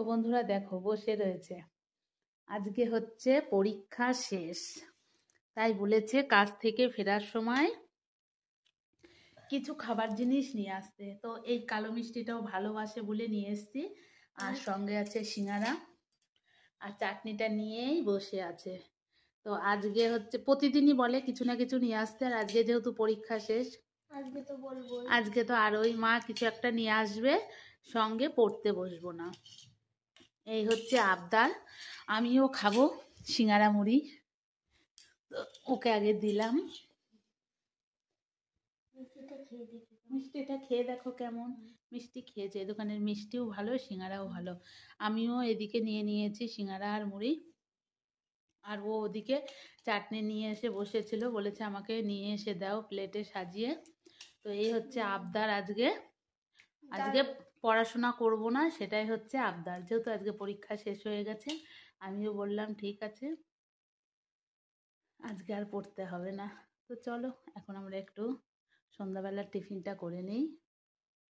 বন্ধুরা দেখো বসে রয়েছে। আজকে হচ্ছে পরীক্ষা শেষ, তাই বলেছে কাজ থেকে ফেরার সময় কিছু খাবার জিনিস নিয়ে আসতে। তো এই কালো মিষ্টিটাও ভালোবাসে বলে নিয়ে এসছি, আর সঙ্গে আছে সিঙ্গারা আর চাটনিটা নিয়েই বসে আছে। তো আজকে হচ্ছে প্রতিদিনই বলে কিছু না কিছু নিয়ে আসতে, আর আজকে যেহেতু পরীক্ষা শেষ আজকে তো আর ওই মা কিছু একটা নিয়ে আসবে, সঙ্গে পড়তে বসবো না, এই হচ্ছে আবদার। আমিও খাবো সিঙ্গারা মুড়ি, ওকে আগে দিলাম। মিষ্টিটা খেয়ে দেখো কেমন মিষ্টি খেয়েছে, দোকানের মিষ্টিও ভালো সিঙ্গারাও ভালো। আমিও এদিকে নিয়ে নিয়েছি সিঙ্গারা আর মুড়ি, আর ও ওদিকে চাটনি নিয়ে এসে বসেছিল, বলেছে আমাকে নিয়ে এসে দাও প্লেটে সাজিয়ে। তো এই হচ্ছে আবদার। আজকে আজকে পড়াশোনা করব না, সেটাই হচ্ছে আবদার। যেহেতু আজকে পরীক্ষা শেষ হয়ে গেছে, আমিও বললাম ঠিক আছে আজকে আর পড়তে হবে না। তো চলো এখন আমরা একটু সন্ধ্যাবেলার টিফিনটা করে নিই।